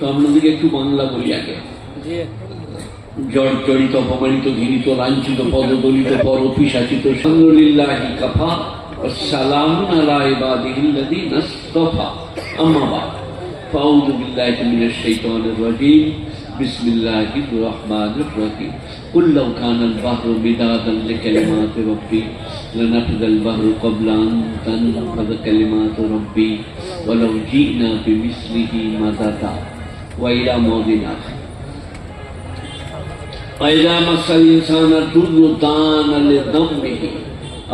তো আপনাদেরকে একটু বাংলা বলি আগে। জর্জরিত, অপমানিত, ঘৃণিত, লাঞ্ছিত, পদদলিত, পরপিশাচিত, আলহামদুলিল্লাহি কাফা ওয়াসসালামুন আলা ইবাদিহিল্লাযীনা ইসতাফা, আম্মা বা'দ, ফাউযু বিল্লাহি মিনাশ শাইতানির রাজীম, বিসমিল্লাহির রহমানির রহিম। কুল লাউ কানাল বাহরু মিদাদান লিকালিমাতি রাব্বি লানাফিযাল বাহরু ক্বাবলা আন তানফাযা কালিমাতু রাব্বি ওয়ালাউ জি'না বিমিসলিহি মাদাদা ওয়া ইলা মাউদিন আখির। فإذا مس الإنسان الضر دعانا لذنبه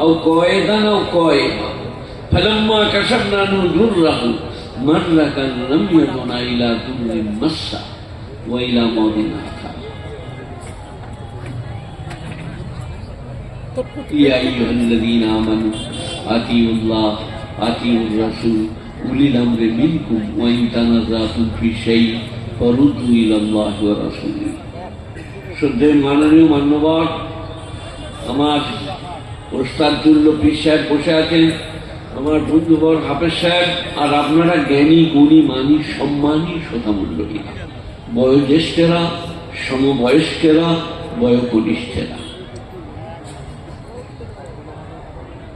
أو قائدا أو قائما فلما كشفنا عنه ضره مر كأن لم يدعنا إلى ضر مسه وإلى موت آخر. يا أيها الذين آمنوا أطيعوا الله أطيعوا الرسول أولي الأمر منكم وإن تنازعتم في شيء فردوا إلى الله ورسوله. শ্রদ্ধেয় মাননীয় মান্যবর, আমার ওস্তাদুল্য পীর সাহেব বসে আছেন, আমার বন্ধুবর হাফেজ সাহেব, আর আপনারা জ্ঞানী গুণী মানী সম্মানী শ্রোতামণ্ডলী, বয়োজ্যেষ্ঠেরা, সমবয়স্কেরা, বয়োকনিষ্ঠেরা।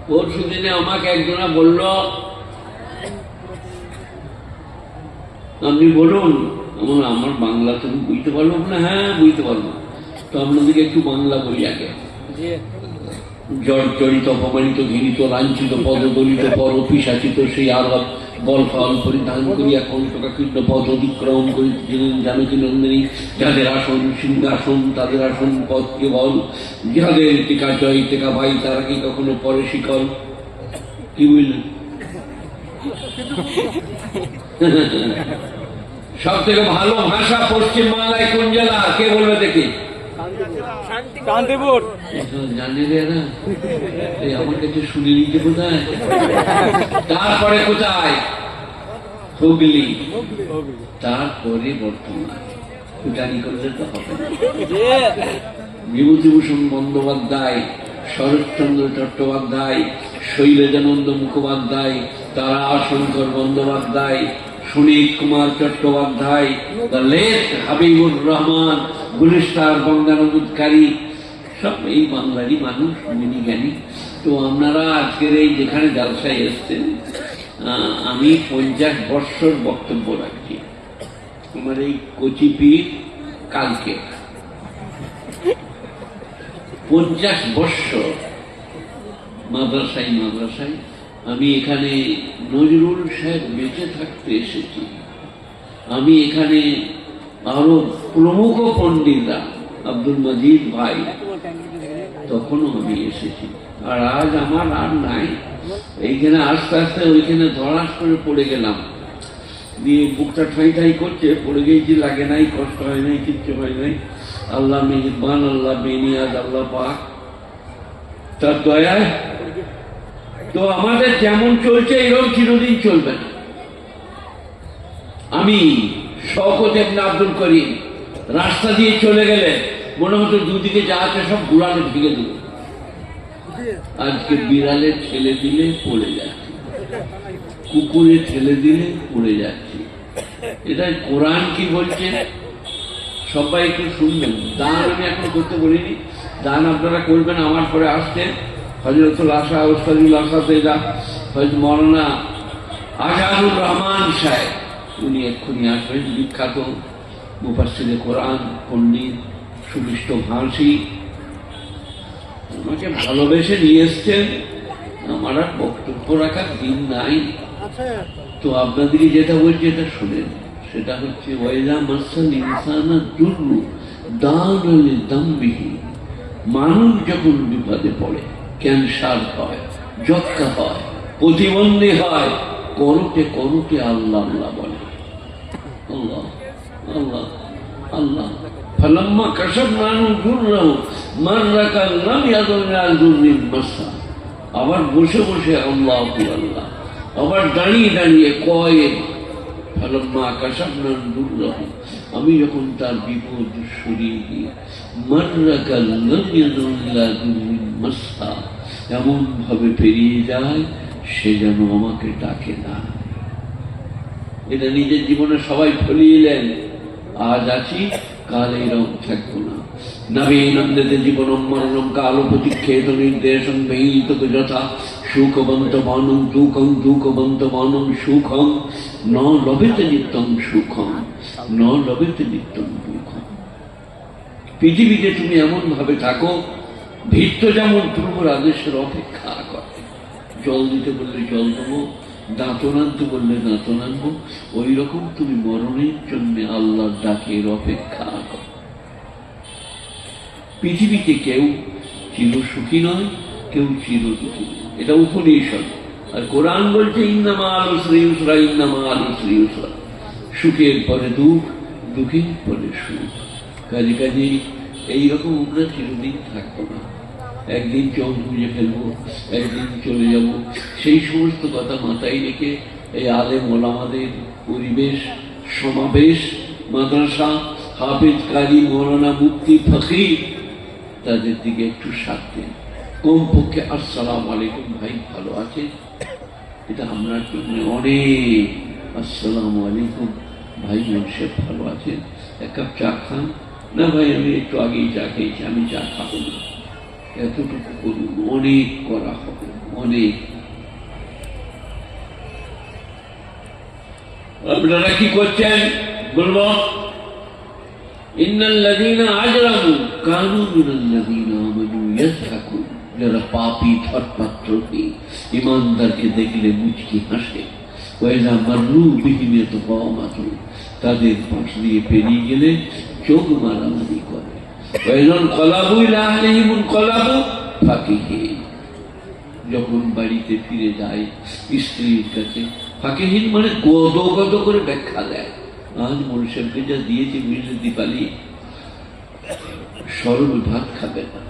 পরশু দিনে আমাকে একজনা বলল, আপনি বলুন। আমার বাংলা তুমি বুঝতে পারবো না? হ্যাঁ বুঝতে পারবো। তো আপনাদেরকে একটু বাংলা বলি আগে। জর্জরিত, অপমানিত, ঘৃণিত, লাঞ্ছিত, পদদলিত, পরপিশাচিত সেই আরব বলফল পরিধান করিয়া কণ্টকাকীর্ণ পথ অতিক্রম করিতেছিলেন জানকী নন্দিনী। যাদের আসন সিংহাসন, তাদের আসন পথ কেবল, যাদের টেকা জয় টেকা ভাই, তারা কি কখনো পরে শিকল? কি বুঝলেন? সব থেকে ভালো ভাষা পশ্চিম বাংলায় কোন জেলা? কে বলবে দেখি? শান্তিপুর। জানি রে না, আমার কাছে শুনে নিতে কোথায়? তারপরে কোথায়? হুগলি। তারপরে বর্তমান। জানি করলে তো হবে না। বিভূতিভূষণ বন্দ্যোপাধ্যায়, শরৎচন্দ্র চট্টোপাধ্যায়, শৈলজানন্দ মুখোপাধ্যায়, তারাশঙ্কর বন্দ্যোপাধ্যায়, সুনীল কুমার চট্টোপাধ্যায়, দ্য লেট হাবিবুর রহমান, গুলিস্তার বঙ্গানুবাদকারী, সব এই বাংলারই মানুষ, গুণী জ্ঞানী। তো আপনারা আজকের এই যেখানে জালসায় এসছেন, আমি 50 বৎসর বক্তব্য রাখছি। আমার এই কচিপির কালকে 50 বৎসর মাদ্রাসায় আমি এখানে নজরুল সাহেব বেঁচে থাকতে এসেছি। আমি এখানে আরো প্রমুখ পণ্ডিতরা, আব্দুল মজিদ ভাই, তখনও আমি এসেছি। আর আজ আমার আর নাই। এইখানে আস্তে আস্তে ওইখানে ধরাস করে পড়ে গেলাম, দিয়ে বুকটা ঠাই ঠাই করছে, পড়ে গিয়েছি, লাগে নাই, কষ্ট হয় নাই, কিচ্ছু হয় নাই। আল্লাহ মেহেরবান, আল্লাহ বেনিয়াজ, আল্লাহ পাক তার দয়ায়। তো আমাদের যেমন চলছে এরকম চিরদিন চলবে না। আমি শওকত ইবনে আব্দুল করিম রাস্তা দিয়ে চলে গেলে মনে হতো দুদিকে যা আছে সব গুড়ালে ভেঙে দেব। আজকে বিড়ালে ঠেলে দিলে পড়ে যাচ্ছি, কুকুরে ঠেলে দিলে পড়ে যাচ্ছি। এটাই কোরআন কি বলছে সবাই একটু শুনবেন। দান আমি এখন করতে বলিনি, দান আপনারা করবেন। আমার পরে আসতেন হযরতুল আশা ওস্তাদুল আসাদেরা, হযরত মাওলানা আজহারুর রহমান সাহেব, উনি এক্ষুনি আসবেন। বিখ্যাত মুফাসসিরে কোরআন, পণ্ডিত, সুবিষ্ট ভাষী, আমাকে ভালোবেসে নিয়ে এসছেন। আমার আর বক্তব্য রাখার দিন নাই। তো আপনাদেরকে যেটা বলছি এটা শুনেন। সেটা হচ্ছে ওয়াইজা মাসাল ইনসানা দুররু দানা লিযামবিহি, মানুষ যখন বিপদে পড়ে, ক্যান্সার হয়, যক্কা হয়, প্রতিবন্ধী হয়, করতে করতে আল্লাহ আল্লাহ বলে, আল্লাহ আল্লাহ আল্লাহ। ফালাম্মা কাশাফনা আনহু দুররাহু মাররা কাল্লাম ইয়াদুল্লাহ দুররিন মাসা। আবার বসে বসে আল্লাহু আল্লাহ, আবার দাঁড়িয়ে দাঁড়িয়ে কয়েক। ফালাম্মা কাশাফনা আনহু দুররাহু, আমি যখন তার বিপদ সরিয়ে দিই, মাররা কাল্লাম ইয়াদুল্লাহ দুররিন মাসা, এমন ভাবে পেরিয়ে যায় সে যেন আমাকে ডাকে না। এটা নিজের জীবনে সবাই ফলিয়েলেন। আজ আছি, কাল এইরকম থাকবো না। নবীনন্দিত জীবনম মরণম কাল প্রতিক্ষেত নির্দেশম বেহিত যথা সুখবন্ত মানম দুঃখম দুঃখবন্ত মানম সুখম ন লভেতে নিত্যম সুখম ন লভেতে নিত্যম দুঃখম। পৃথিবীতে তুমি এমন ভাবে থাকো, ভৃত্য যেমন প্রভুর আদেশের অপেক্ষা করে, জল দিতে বললে জল দেবো, দাঁতন আনতে বললে দাঁতন আনবো, ওই রকম তুমি মরণের জন্য আল্লাহর ডাকের অপেক্ষা করো। পৃথিবীতে কেউ চির সুখী নয়, কেউ চির দুঃখী নয়, এটা উপনিষদ। আর কোরআন বলছে ইন্নামা আল উসরি ইউসরা, ইন্নামা আল উসরি ইউসরা। সুখের পরে দুঃখ, দুঃখের পরে সুখ। কাজে কাজে এইরকম আমরা চিরদিন থাকবো না। একদিন চোখ বুঝে ফেলবো, একদিন চলে যাব। সেই সমস্ত কথা মাথায় রেখে এই আলেম ওলামাদের পরিবেশ, সমাবেশ, মাদ্রাসা, হাফেজ, কারি, মৌলানা, মুফতি, ফকির, তাদের দিকে একটু সাথে কমপক্ষে আসসালামু আলাইকুম ভাই ভালো আছে, এটা আমরা জন্য অনেক। আসসালামু আলাইকুম ভাই মানুষের ভালো আছেন, এক কাপ চা খান না ভাই, আমি একটু আগেই চা খেয়েছি, আমি চা খাবো না, এতটুকু করুন, অনেক করা হবে, অনেক। আপনারা কি করছেন বলবো? ইন্নাল্লাযীনা আজরামু কানু মিনাল্লাযীনা আমানু ইয়াযহাকুন। যারা পাপী, ধর্মাত্রহী, ঈমানদারকে দেখলে মুচকি হাসে। ওয়াইযা মাররু বিহিম ইয়াতাগামাতুন। তাদের পাশ দিয়ে পেরিয়ে গেলে চোখ মারামারি করে। ওয়াইযান কলাবু ইলা আহলিহিম কলাবু ফাকিহিন। যখন বাড়িতে ফিরে যায় স্ত্রীর কাছে, ফাকিহিন মানে গদ গদ করে ব্যাখ্যা দেয়। আজ মনুষ্যকে যা দিয়েছে বুঝলে দীপালি, সরল ভাত খাবে না।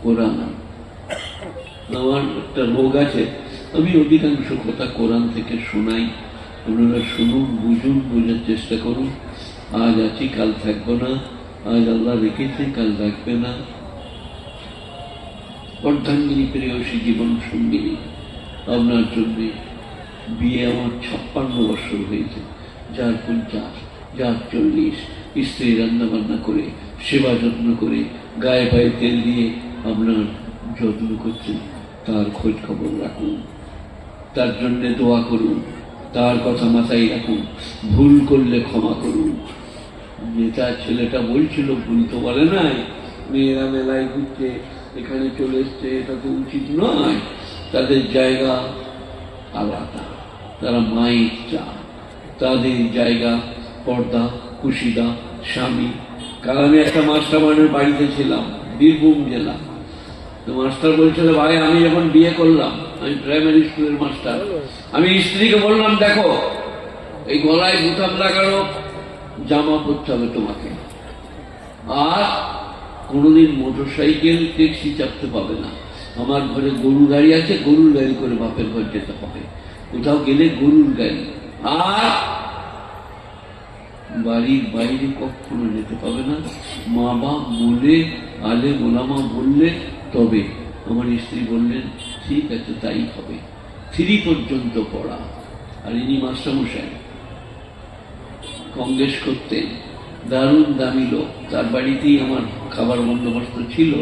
কোরআন, আমার একটা রোগ আছে, আমি অধিকাংশ কথা কোরআন থেকে শোনাই। আপনারা শুনুন, বুঝুন, বোঝার চেষ্টা করুন। আজ আছি, কাল থাকবো না। আজ আল্লাহ রেখেছে, কাল রাখবে না। অর্ধাঙ্গিনী প্রেয়সী জীবন সঙ্গিনী, আপনার জন্যে বিয়ে আমার 56 বছর হয়েছে, যার 50, যার 40, স্ত্রী রান্না বান্না করে, সেবা যত্ন করে, গায়ে পায়ে তেল দিয়ে আপনার যত্ন করছেন। তার খোঁজ খবর রাখুন, তার জন্যে দোয়া করুন, তার কথা মাথায় রাখুন। ভুল করলে ক্ষমা করুন। যেটা ছেলেটা বলছিল, ভুল তো বলে নাই, মেয়েরা মেলায় ঘুরছে, এখানে চলে এসছে, এটা তো উচিত নয়। তাদের জায়গা আলাদা, তারা মায়ের চা, তাদের জায়গা পর্দা, কুশিদা, স্বামী। কাল আমি একটা মাস্টারমানের বাড়িতে ছিলাম, বীরভূম জেলা। তো মাস্টার বলছিল, ভাই আমি যখন বিয়ে করলাম, আমি প্রাইমারি স্কুলের মাস্টার, আমি স্ত্রীকে বললাম, দেখো এই গলায় বুতাম লাগানো জামা পরতে হবে তোমাকে, আর কোনোদিন মোটরসাইকেল ট্যাক্সি চাপতে পাবে না। আমার ঘরে গরু গাড়ি আছে, গরুর গাড়ি করে বাপের ঘর যেতে হবে, কোথাও গেলে গরুর গাড়ি। আর বাড়ির বাইরে কখনো যেতে পাবে না। মা বাপ বলে, আলে ওলামা বললে তবে। আমার স্ত্রী বললেন, ঠিক আছে তাই হবে। 3 পর্যন্ত পড়া। আর ইনি মাস্টারমশাই, কংগ্রেস করতেন, দারুণ দামি লোক। তার বাড়িতেই আমার খাবার বন্দোবস্ত ছিল,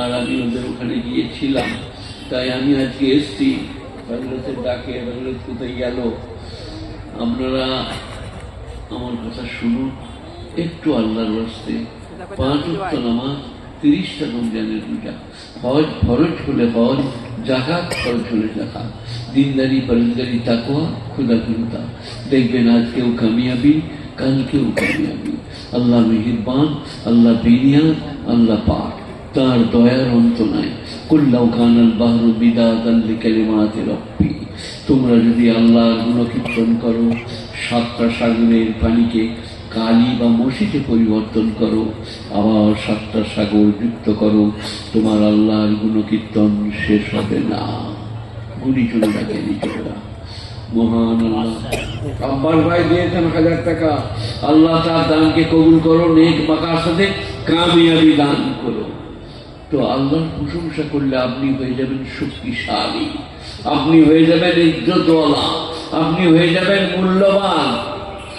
আর আমি ওদের ওখানে গিয়েছিলাম। তাই আমি আজকে এসছি বাংলাদেশের ডাকে। বাংলাদেশ কোথায় গেল? আপনারা আমার কথা শুনুন একটু, আল্লাহর রাস্তে। 5 ওয়াক্ত নামাজ, 30টা রমজানের রোজা, হজ ফরজ হলে হজ, জাকাত ফরজ হলে জাকাত, দিনদারি, পরেজগারি, তাকওয়া, খুদাকুরতা। দেখবেন আজকেও কামিয়াবি, কালকেও কামিয়াবি। আল্লাহ মেহেরবান, আল্লাহ বিনিয়াদ, আল্লাহ পাক, তার দয়ার অন্ত নাই। কুল্লাউ কানাল বাহরু বিদাতান লিকালিমাতি রাব্বি। তোমরা যদি আল্লাহর গুণকীর্তন করো, 7টা সাগরের পানিকে কালি বা মসিতে পরিবর্তন করো, আবার 7টা সাগর যুক্ত করো, তোমার আল্লাহর গুণকীর্তন শেষ হবে না। গুণী চলে রাখে নিজেরা। মহান আল্লাহ আব্বাস ভাই দিয়েছেন 1000 টাকা। আল্লাহ তার দানকে কবুল করো, নেক বাকার সাথে কামিয়াবি দান করো। তো আল্লাহর প্রশংসা করলে আপনি হয়ে যাবেন শক্তিশালী, আপনি হয়ে যাবেন ইজ্জতওয়ালা, আপনি হয়ে যাবেন মূল্যবান।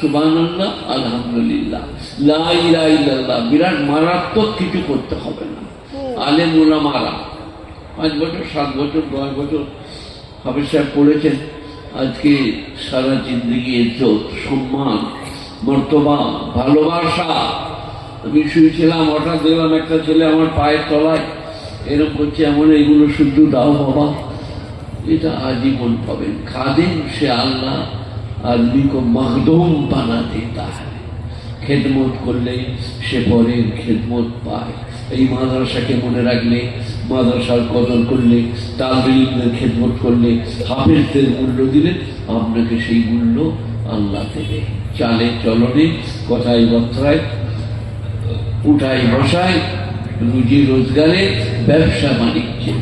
সুবহানাল্লাহ, আলহামদুলিল্লাহ, লা ইলাহা ইল্লাল্লাহ। বিরাট মারাত্মক কিছু করতে হবে না। আলেম উলামারা 5 বছর 7 বছর 10 বছর হাফেজ সাহেব পড়েছেন, আজকে সারা জিন্দগি ইজ্জত, সম্মান, মর্তবা, ভালোবাসা। আমি শুয়েছিলাম, হঠাৎ দেখলাম একটা ছেলে আমার পায়ের তলায় এরকম করছে, এমন এইগুলো শুদ্ধ দাও বাবা, এটা আজীবন পাবেন। খাদেম সে আল্লাহ আদমি কো মখদুম বানা দেতা হ্যায়। খেদমত করলে সে পরের খেদমত পায়। এই মাদ্রাসাকে মনে রাখলে, মাদ্রাসার কদর করলে, তালিমদের খেদমত করলে, হাফেজদের মূল্য দিলে আপনাকে সেই মূল্য আল্লাহ দেবে। চালে চলনে, কথায় বার্তায়, উঠায় বসায়, রুজি রোজগারে, ব্যবসা বাণিজ্যে।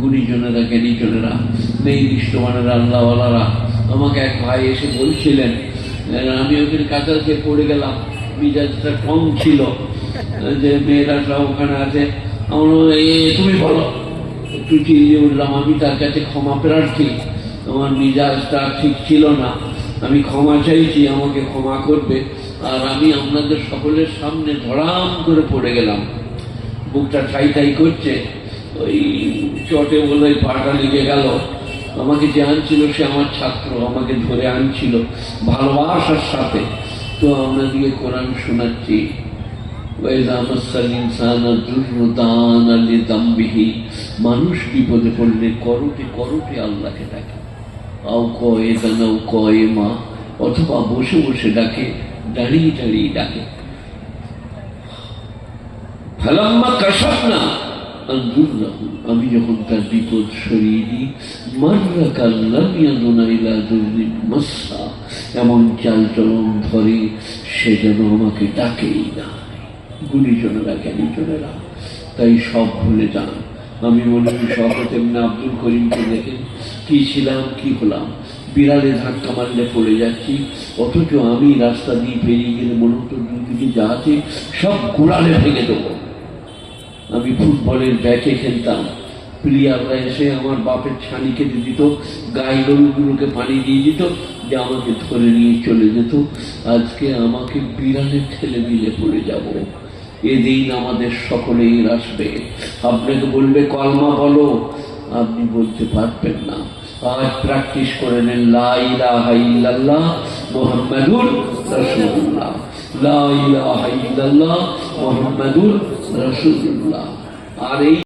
গুণীজনেরা, জ্ঞানীজনেরা, নেই নিষ্ঠমানেরা, আল্লাহওয়ালারা। আমাকে এক ভাই এসে বলছিলেন, আমি ওদের কাছে খেয়ে পড়ে গেলাম, মিজাজটা কম ছিল, যে মেয়েরা সব ওখানে আছে। আমার তুমি বলো, একটু চিল্লিয়ে উঠলাম। আমি তার কাছে ক্ষমা প্রার্থী, আমার মিজাজটা ঠিক ছিল না, আমি ক্ষমা চাইছি, আমাকে ক্ষমা করবে। আর আমি আপনাদের সকলের সামনে ধড়াম করে পড়ে গেলাম, বুকটা ঠাই ঠাই করছে। ওই চটে বলে পাটা লেগে গেল। আমাকে যে আনছিল সে আমার ছাত্র, আমাকে ধরে আনছিল ভালোবাসার সাথে। তো আপনাদেরকে কোরআন শোনাচ্ছি, মানুষ বিপদে পড়লে করোটে করোটে আল্লাহকে ডাকে, আও কয়ে দানাও কয়ে মা, অথবা বসে বসে ডাকে, দাঁড়িয়ে দাঁড়িয়ে ডাকে। ফালাম্মা কাশাফনা আনজুরনাহু, আমি যখন তার বিপদ সরিয়ে দিই, মাররা কাল্লাম ইয়াদুনা ইলা যুররিন মাসসা, এমন চালচলন ধরে সে যেন আমাকে ডাকেই না। গুণীজনেরা, জ্ঞানীজনেরা, তাই সব ভুলে যান। আমি মনে করি শওকত ইবনে আব্দুল করিমকে দেখেন, কি ছিলাম কি হলাম, বিড়ালে ধাক্কা মারলে পড়ে যাচ্ছি, অথচ আমি রাস্তা দিয়ে পেরিয়ে গেলে মনে হতো দুদিকে যা আছে সব গোড়ালে ভেঙে দেবো। আমি ফুটবলের ব্যাটে খেলতাম, প্লেয়াররা এসে আমার বাপের ছানি খেতে দিত, গাই গরুগুলোকে পানি দিয়ে দিত, যে আমাকে ধরে নিয়ে চলে যেত। আজকে আমাকে বিড়ালে ঠেলে দিলে পড়ে যাব। এদিন আমাদের সকলেই আসবে, আপনাকে বলবে কলমা বলো, আপনি বলতে পারবেন না। আজ প্র্যাকটিস করে নেন, লা ইলাহা ইল্লাল্লাহ মুহাম্মাদুর রাসূলুল্লাহ, লা ইলাহা ইল্লাল্লাহ মুহাম্মাদুর রাসূলুল্লাহ। আর এই